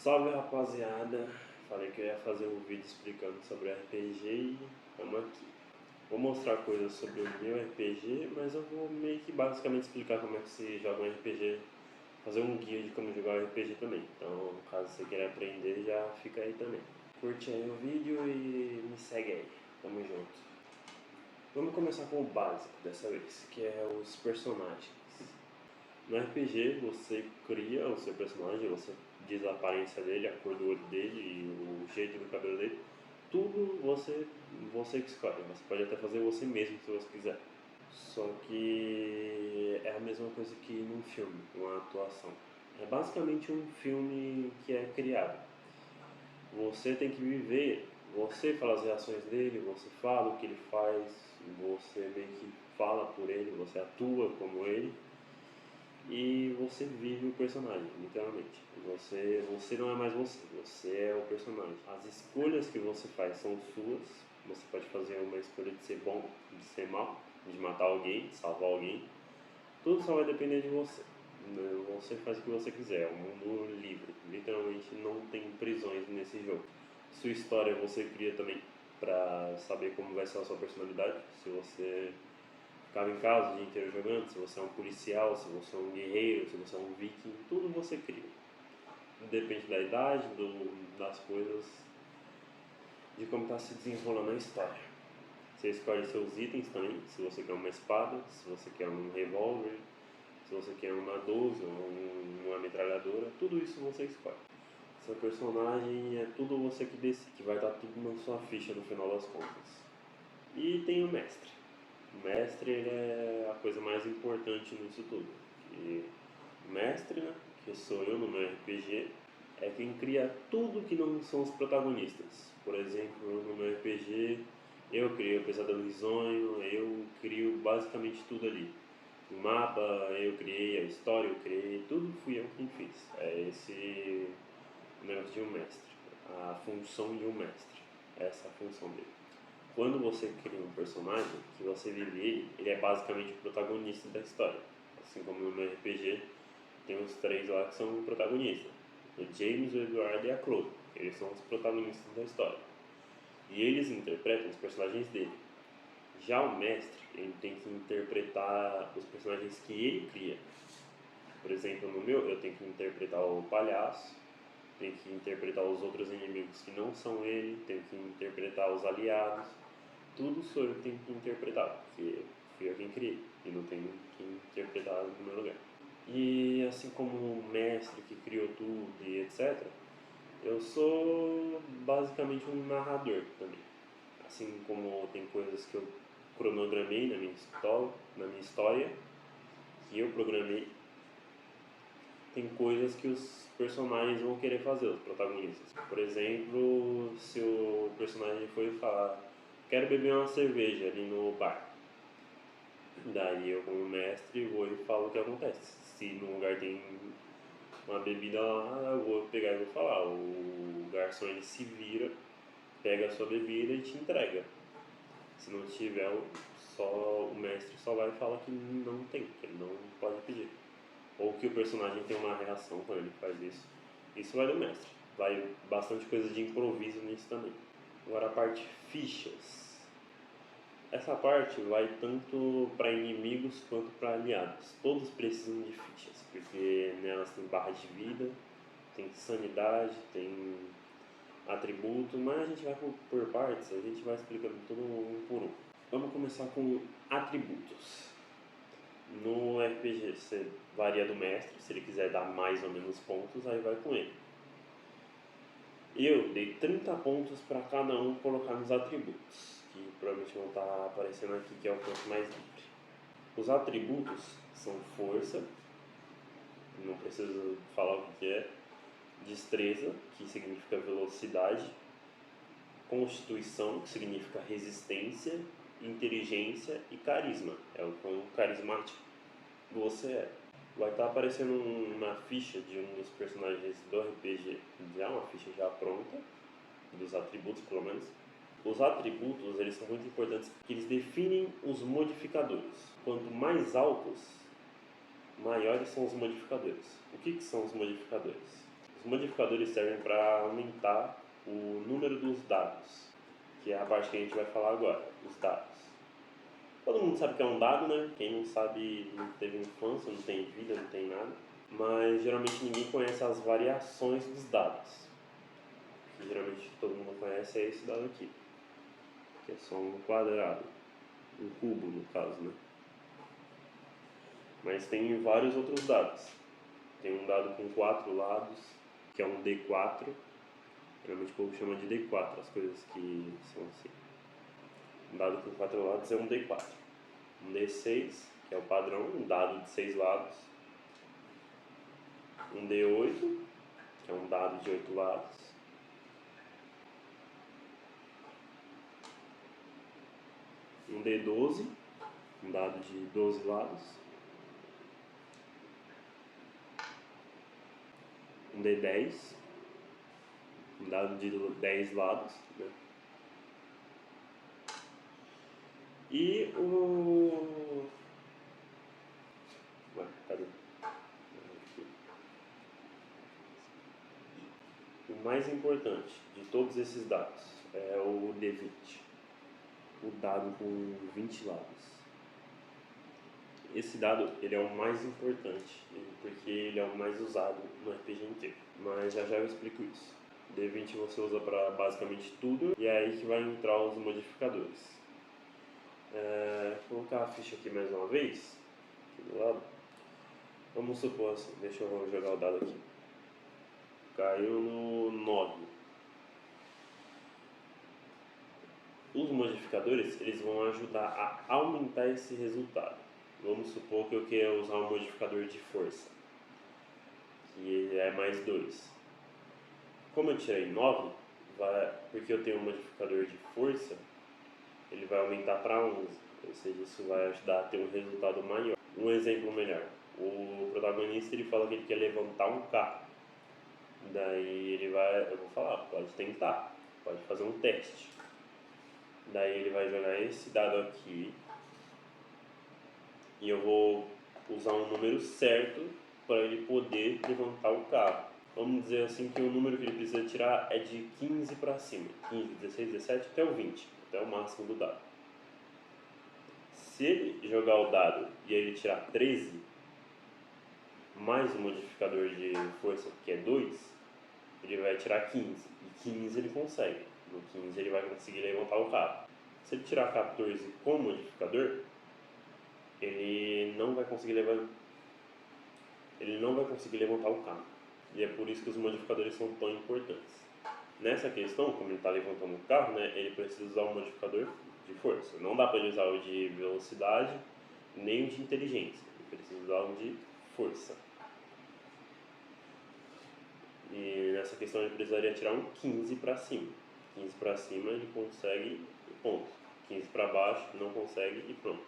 Salve rapaziada, falei que eu ia fazer um vídeo explicando sobre RPG e estamos aqui. Vou mostrar coisas sobre o meu RPG, mas eu vou meio que basicamente explicar como é que se joga um RPG, fazer um guia de como jogar um RPG também. Então, caso você queira aprender, já fica aí também. Curte aí o vídeo e me segue aí, tamo junto. Vamos começar com o básico dessa vez, que é os personagens. No RPG, você cria o seu personagem, você diz a aparência dele, a cor do olho dele e o jeito do cabelo dele. Tudo você que escolhe. Você pode até fazer você mesmo se você quiser. Só que é a mesma coisa que num filme, uma atuação. É basicamente um filme que é criado. Você tem que viver, você fala as reações dele, você fala o que ele faz, você meio que fala por ele, você atua como ele. E você vive o personagem, literalmente. Você não é mais você é o personagem. As escolhas que você faz são suas. Você pode fazer uma escolha de ser bom, de ser mal, de matar alguém, de salvar alguém. Tudo só vai depender de você. Você faz o que você quiser, é um mundo livre. Literalmente não tem prisões nesse jogo. Sua história você cria também para saber como vai ser a sua personalidade. Se você ficava em casa o dia inteiro jogando, se você é um policial, se você é um guerreiro, se você é um viking, tudo você cria. Depende da idade, das coisas, de como está se desenrolando a história. Você escolhe seus itens também, se você quer uma espada, se você quer um revólver, se você quer uma 12 ou uma metralhadora, tudo isso você escolhe. Seu personagem é tudo você que decide, que vai estar tudo na sua ficha no final das contas. E tem o mestre. O mestre ele é a coisa mais importante nisso tudo. E o mestre, né, que sou eu no meu RPG, é quem cria tudo que não são os protagonistas. Por exemplo, no meu RPG, eu crio o Pesadelo Risonho, eu crio basicamente tudo ali. O mapa eu criei, a história eu criei, tudo fui eu quem fiz. É esse o negócio de um mestre, a função de um mestre. Essa é a função dele. Quando você cria um personagem, que você vive ele é basicamente o protagonista da história. Assim como no meu RPG, tem os três lá que são protagonistas. O James, o Eduardo e a Chloe. Eles são os protagonistas da história. E eles interpretam os personagens dele. Já o mestre, ele tem que interpretar os personagens que ele cria. Por exemplo, no meu, eu tenho que interpretar o palhaço, tenho que interpretar os outros inimigos que não são ele, tenho que interpretar os aliados. Tudo sou eu que tenho que interpretar, porque fui eu quem criei e não tenho quem interpretar no meu lugar. E assim como o mestre que criou tudo e etc., eu sou basicamente um narrador também. Assim como tem coisas que eu cronogramei na minha história, que eu programei, tem coisas que os personagens vão querer fazer, os protagonistas. Por exemplo, se o personagem foi falar, quero beber uma cerveja ali no bar. Daí eu, como mestre, vou e falo o que acontece. Se no lugar tem uma bebida lá, eu vou pegar e vou falar. O garçom ele se vira, pega a sua bebida e te entrega. Se não tiver, o mestre só vai falar que não tem, que ele não pode pedir. Ou que o personagem tem uma reação quando ele faz isso. Isso vai do mestre. Vai bastante coisa de improviso nisso também. Agora a parte fichas. Essa parte vai tanto para inimigos quanto para aliados. Todos precisam de fichas, porque nelas tem barra de vida, tem sanidade, tem atributo, mas a gente vai por partes, a gente vai explicando tudo um por um. Vamos começar com atributos. No RPG você varia do mestre, se ele quiser dar mais ou menos pontos, aí vai com ele. Eu dei 30 pontos para cada um colocar nos atributos, que provavelmente vão estar aparecendo aqui, que é o ponto mais livre. Os atributos são força, não preciso falar o que é, destreza, que significa velocidade, constituição, que significa resistência, inteligência e carisma, é o quão carismático você é. Vai estar aparecendo uma ficha de um dos personagens do RPG, já uma ficha já pronta, dos atributos pelo menos. Os atributos eles são muito importantes porque eles definem os modificadores. Quanto mais altos, maiores são os modificadores. O que são os modificadores? Os modificadores servem para aumentar o número dos dados, que é a parte que a gente vai falar agora, os dados. Todo mundo sabe que é um dado, né? Quem não sabe não teve infância, não tem vida, não tem nada. Mas geralmente ninguém conhece as variações dos dados. Que geralmente todo mundo conhece é esse dado aqui, que é só um quadrado, um cubo no caso, né? Mas tem vários outros dados. Tem um dado com 4 lados, que é um D4. Geralmente o povo chama de D4 as coisas que são assim. Um dado com 4 lados é um D4. Um D6, que é o padrão, um dado de 6 lados. Um D8, que é um dado de 8 lados. Um D12, um dado de 12 lados. Um D10, um dado de 10 lados, né? E o... Ué, cadê? O mais importante de todos esses dados é o D20, o dado com 20 lados. Esse dado ele é o mais importante, porque ele é o mais usado no RPG inteiro, mas já eu explico isso. D20 você usa para basicamente tudo, e é aí que vai entrar os modificadores. Vou colocar a ficha aqui mais uma vez, aqui do lado. Vamos supor assim, deixa eu jogar o dado aqui. Caiu no 9. Os modificadores eles vão ajudar a aumentar esse resultado. Vamos supor que eu queira usar um modificador de força, que é mais 2. Como eu tirei 9, porque eu tenho um modificador de força, ele vai aumentar para 11. Ou seja, isso vai ajudar a ter um resultado maior. Um exemplo melhor. O protagonista ele fala que ele quer levantar um carro. Daí eu vou falar, pode tentar, pode fazer um teste. Daí ele vai jogar esse dado aqui e eu vou usar um número certo para ele poder levantar o carro. Vamos dizer assim que o número que ele precisa tirar é de 15 para cima. 15, 16, 17 até o 20, até o máximo do dado. Se ele jogar o dado e ele tirar 13, mais o modificador de força que é 2, ele vai tirar 15. E 15 ele consegue. No 15 ele vai conseguir levantar o carro. Se ele tirar 14 com modificador, ele não vai conseguir levantar o carro. E é por isso que os modificadores são tão importantes. Nessa questão, como ele está levantando o carro, né, ele precisa usar um modificador de força. Não dá para ele usar o de velocidade, nem o de inteligência. Ele precisa usar o de força. E nessa questão ele precisaria tirar um 15 para cima. 15 para cima ele consegue e ponto. 15 para baixo não consegue e pronto.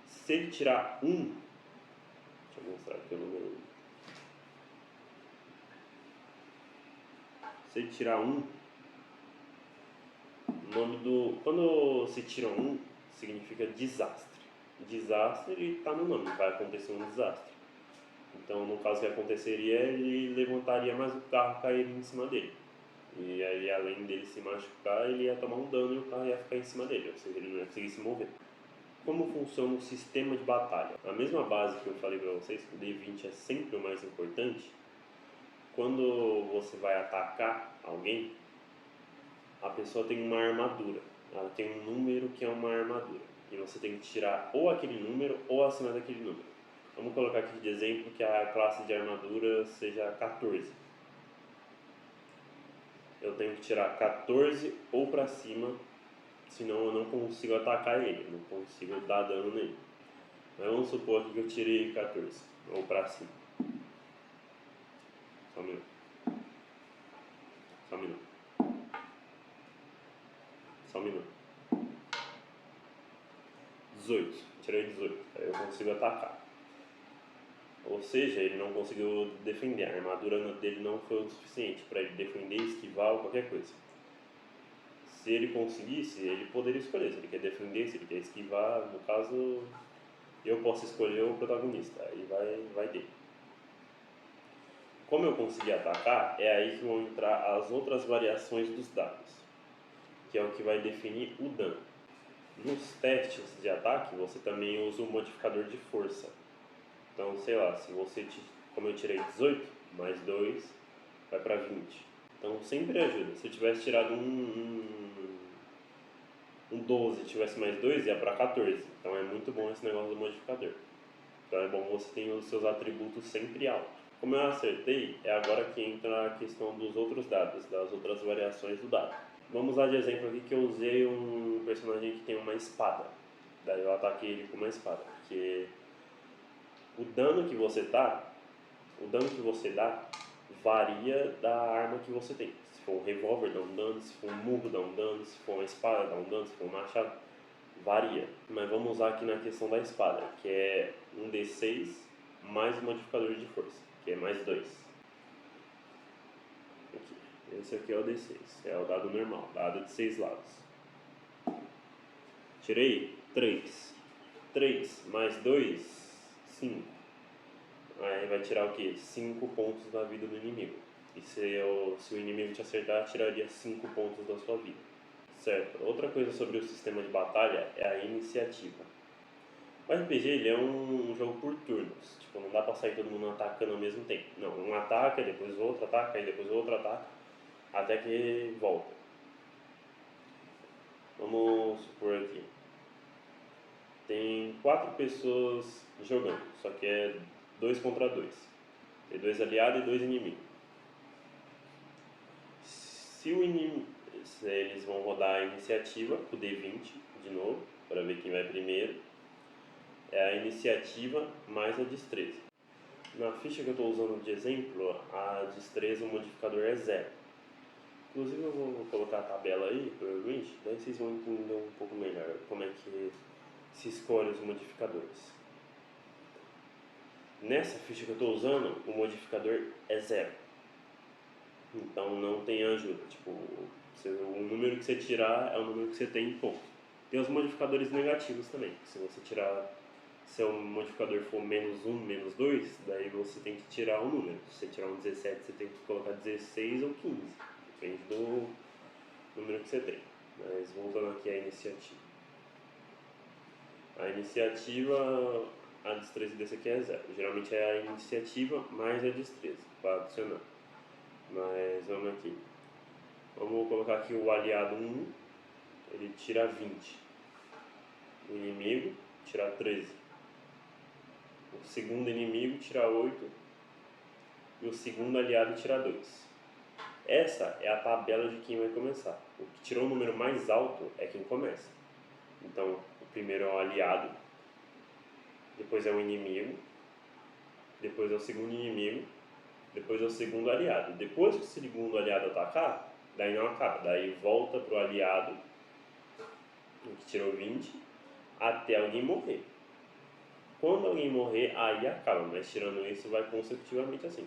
Se ele tirar 1, deixa eu mostrar aqui o número 1. Se ele tirar 1, quando se tira 1, significa desastre. Desastre está no nome, vai acontecer um desastre. Então, no caso que aconteceria, ele levantaria, mas o carro cairia em cima dele. E aí, além dele se machucar, ele ia tomar um dano e o carro ia ficar em cima dele, ou seja, ele não ia conseguir se mover. Como funciona o sistema de batalha? A mesma base que eu falei para vocês, que o D20 é sempre o mais importante. Quando você vai atacar alguém, a pessoa tem uma armadura. Ela tem um número que é uma armadura. E você tem que tirar ou aquele número ou acima daquele número. Vamos colocar aqui de exemplo que a classe de armadura seja 14. Eu tenho que tirar 14 ou para cima, senão eu não consigo atacar ele, não consigo dar dano nele. Mas vamos supor que eu tirei 14 ou para cima. Só um minuto. Só um minuto. Só um minuto. 18. Tirei 18. Aí eu consigo atacar. Ou seja, ele não conseguiu defender. A armadura dele não foi o suficiente para ele defender, esquivar ou qualquer coisa. Se ele conseguisse, ele poderia escolher. Se ele quer defender, se ele quer esquivar. No caso, eu posso escolher o protagonista. Aí vai dele. Como eu consegui atacar, é aí que vão entrar as outras variações dos dados, que é o que vai definir o dano. Nos testes de ataque, você também usa o modificador de força. Então, sei lá, se você, como eu tirei 18, mais 2 vai para 20. Então, sempre ajuda. Se eu tivesse tirado um 12 tivesse mais 2, ia para 14. Então, é muito bom esse negócio do modificador. Então, é bom você ter os seus atributos sempre altos. Como eu acertei, é agora que entra a questão dos outros dados, das outras variações do dado. Vamos usar de exemplo aqui que eu usei um personagem que tem uma espada. Daí eu ataquei ele com uma espada, porque o dano que você dá varia da arma que você tem. Se for um revólver dá um dano, se for um murro dá um dano, se for uma espada dá um dano, se for um machado, varia. Mas vamos usar aqui na questão da espada, que é um D6 mais o modificador de força, que é mais 2. Aqui. Esse aqui é o D6, é o dado normal, dado de 6 lados. Tirei 3. 3 mais 2, 5. Aí vai tirar o que? 5 pontos da vida do inimigo. E se o inimigo te acertar, tiraria 5 pontos da sua vida. Certo. Outra coisa sobre o sistema de batalha é a iniciativa. O RPG ele é um jogo por turnos. Tipo, não dá pra sair todo mundo atacando ao mesmo tempo. Não, um ataca, depois o outro ataca, e depois o outro ataca, até que volta. Vamos supor aqui. Tem 4 pessoas jogando, só que é 2 contra 2. Tem 2 aliados e 2 inimigos. Eles vão rodar a iniciativa, o D20 de novo, para ver quem vai primeiro. É a iniciativa mais a destreza. Na ficha que eu estou usando de exemplo, a destreza, o modificador é 0. Inclusive eu vou colocar a tabela aí, provavelmente, daí vocês vão entender um pouco melhor como é que se escolhe os modificadores. Nessa ficha que eu estou usando, o modificador é 0. Então não tem ajuda. Tipo, o número que você tirar é o número que você tem em ponto. Tem os modificadores negativos também. Se você tirar, se o modificador for menos 1, menos 2, daí você tem que tirar o número. Se você tirar um 17, você tem que colocar 16 ou 15. Depende do número que você tem. Mas voltando aqui à iniciativa. A iniciativa, a destreza desse aqui é 0. Geralmente é a iniciativa mais a destreza, para adicionar. Mas vamos aqui. Vamos colocar aqui o aliado 1, ele tira 20. O inimigo tira 13. O segundo inimigo tira 8. E o segundo aliado tira 2. Essa é a tabela de quem vai começar. O que tirou o número mais alto é quem começa. Então, o primeiro é o aliado, depois é o inimigo, depois é o segundo inimigo, depois é o segundo aliado. Depois que o segundo aliado atacar, daí não acaba, daí volta pro aliado, que tirou 20, até alguém morrer. Quando alguém morrer, aí acaba, mas tirando isso vai consecutivamente assim.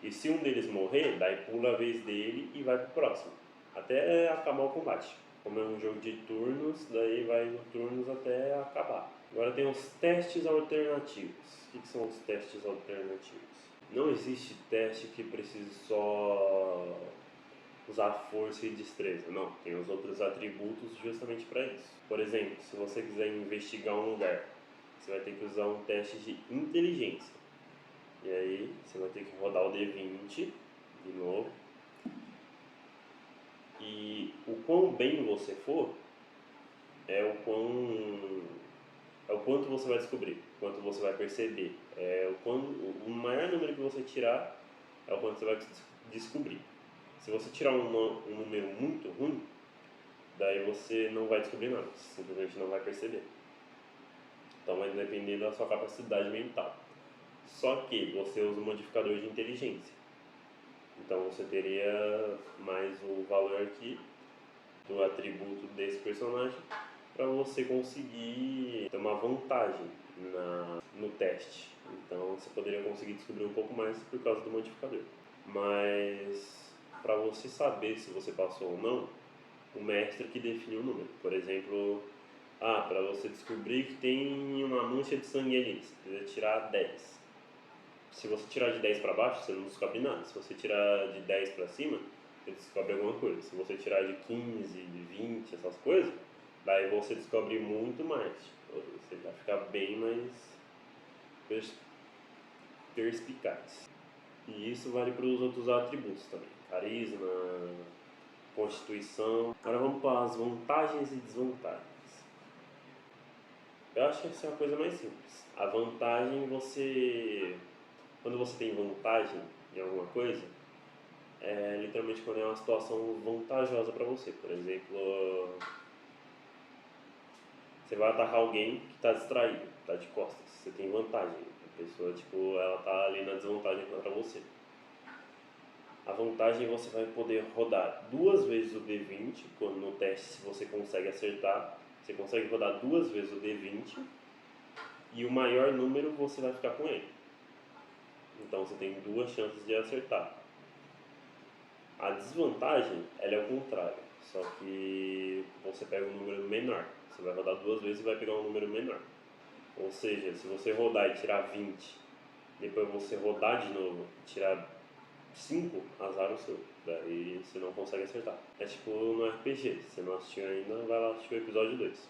E se um deles morrer, daí pula a vez dele e vai pro próximo, até acabar o combate. Como é um jogo de turnos, daí vai no turnos até acabar. Agora tem os testes alternativos. O que são os testes alternativos? Não existe teste que precise só usar força e destreza. Não, tem os outros atributos justamente para isso. Por exemplo, se você quiser investigar um lugar, você vai ter que usar um teste de inteligência. E aí você vai ter que rodar o D20 de novo. E o quão bem você for é o quanto você vai descobrir, quanto você vai perceber. O maior número que você tirar é o quanto você vai descobrir. Se você tirar um número muito ruim, daí você não vai descobrir nada, simplesmente não vai perceber. Então vai depender da sua capacidade mental. Só que você usa o modificador de inteligência. Então você teria mais o valor aqui do atributo desse personagem para você conseguir ter uma vantagem no teste. Então você poderia conseguir descobrir um pouco mais por causa do modificador. Mas para você saber se você passou ou não, o mestre que define o número. Por exemplo, para você descobrir que tem uma mancha de sangue ali, você precisa tirar 10. Se você tirar de 10 para baixo, você não descobre nada. Se você tirar de 10 para cima, você descobre alguma coisa. Se você tirar de 15, de 20, essas coisas, daí você descobre muito mais. Tipo, você vai ficar bem mais perspicaz. E isso vale para os outros atributos também. Carisma, constituição. Agora vamos para as vantagens e desvantagens. Eu acho que essa é uma coisa mais simples. A vantagem, quando você tem vantagem em alguma coisa, é literalmente quando é uma situação vantajosa para você. Por exemplo, você vai atacar alguém que está distraído, está de costas. Você tem vantagem. A pessoa, tipo, ela está ali na desvantagem contra você. A vantagem, você vai poder rodar 2 vezes o D20, quando no teste, se você consegue acertar, você consegue rodar 2 vezes o D20 e o maior número você vai ficar com ele. Então você tem 2 chances de acertar. A desvantagem, ela é o contrário, só que você pega um número menor. Você vai rodar 2 vezes e vai pegar um número menor. Ou seja, se você rodar e tirar 20, depois você rodar de novo e tirar 5, azar o seu. Daí você não consegue acertar. É tipo no RPG, se você não assistiu ainda, vai lá assistir o episódio 2.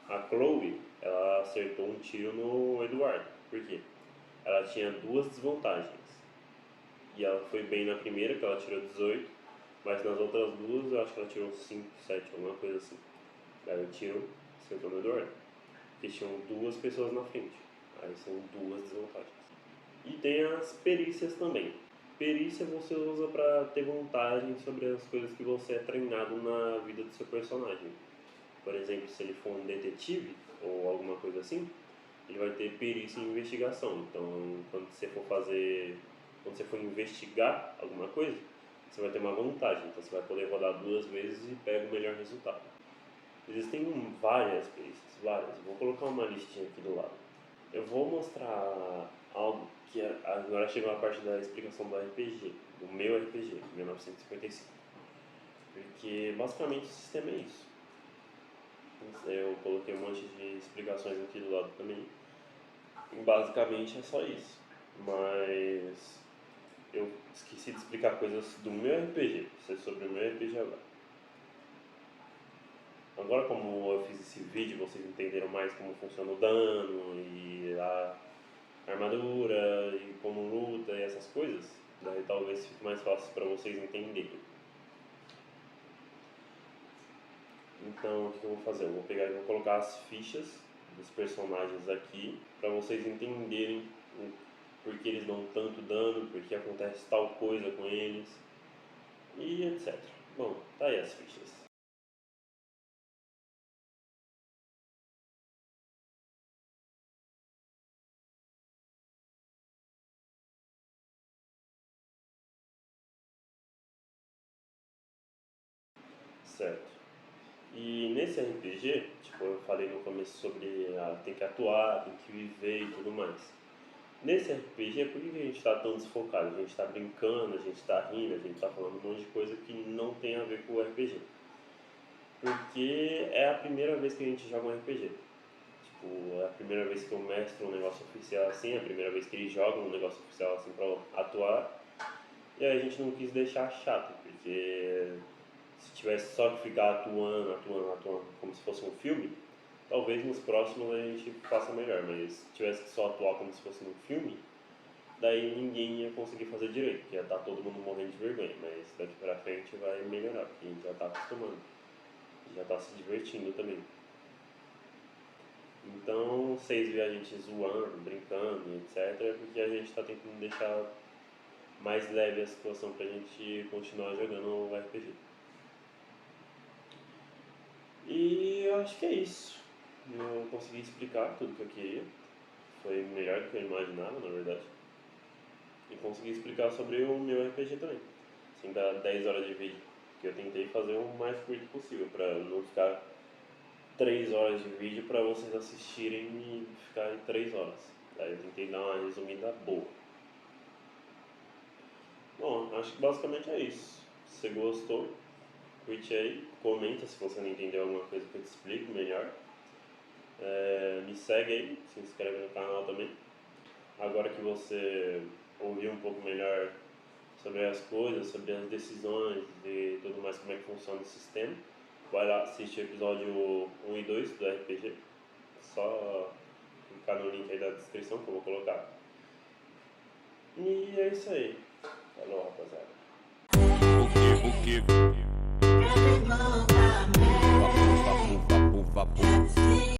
A Chloe, ela acertou um tiro no Eduardo. Por quê? Ela tinha 2 desvantagens. E ela foi bem na primeira, que ela tirou 18, mas nas outras 2 eu acho que ela tirou 5, 7, alguma coisa assim. Daí eu tiro, acertou no Eduardo. Porque tinham 2 pessoas na frente. Aí são 2 desvantagens. E tem as perícias também. Perícia você usa para ter vantagem sobre as coisas que você é treinado na vida do seu personagem. Por exemplo, se ele for um detetive ou alguma coisa assim, ele vai ter perícia em investigação. Então, quando você for investigar alguma coisa, você vai ter uma vantagem. Então, você vai poder rodar 2 vezes e pega o melhor resultado. Existem várias perícias, várias. Vou colocar uma listinha aqui do lado. Eu vou mostrar algo que agora chegou a parte da explicação do RPG, do meu RPG, 1955. Porque basicamente o sistema é isso. Eu coloquei um monte de explicações aqui do lado também. E basicamente é só isso. Mas eu esqueci de explicar coisas do meu RPG. Isso é sobre o meu RPG agora. Agora, como eu fiz esse vídeo, vocês entenderam mais como funciona o dano e a armadura e como luta e essas coisas, daí talvez fique mais fácil para vocês entenderem. Então, o que eu vou fazer? Eu vou pegar e vou colocar as fichas dos personagens aqui para vocês entenderem por que eles dão tanto dano, por que acontece tal coisa com eles e etc. Bom, tá aí as fichas. Certo. E nesse RPG, tipo, eu falei no começo sobre tem que atuar, tem que viver e tudo mais. Nesse RPG, por que a gente está tão desfocado? A gente está brincando, a gente está rindo, a gente está falando um monte de coisa que não tem a ver com o RPG. Porque é a primeira vez que a gente joga um RPG. Tipo, é a primeira vez que eu mestro um negócio oficial assim, é a primeira vez que eles jogam um negócio oficial assim pra atuar. E aí a gente não quis deixar chato, porque se tivesse só que ficar atuando, atuando, atuando, como se fosse um filme, talvez nos próximos a gente faça melhor, mas se tivesse que só atuar como se fosse um filme, daí ninguém ia conseguir fazer direito, porque ia estar todo mundo morrendo de vergonha, mas daqui pra frente vai melhorar, porque a gente já está acostumando, já está se divertindo também. Então, vocês veem a gente zoando, brincando, etc, é porque a gente está tentando deixar mais leve a situação pra gente continuar jogando o RPG. E eu acho que é isso. Eu consegui explicar tudo que eu queria. Foi melhor do que eu imaginava, na verdade. E consegui explicar sobre o meu RPG também. Sem dar 10 horas de vídeo. Que eu tentei fazer o mais curto possível, para não ficar 3 horas de vídeo para vocês assistirem e ficarem 3 horas. Daí eu tentei dar uma resumida boa. Bom, acho que basicamente é isso. Se você gostou, curte aí, comenta se você não entendeu alguma coisa que eu te explico melhor. Me segue aí, se inscreve no canal também. Agora que você ouvir um pouco melhor sobre as coisas, sobre as decisões e tudo mais, como é que funciona o sistema, vai lá assistir o episódio 1 e 2 do RPG. Só clicar no link aí da descrição que eu vou colocar. E é isso aí. Falou, rapaziada. Vapo, vapo, vapo, vapo.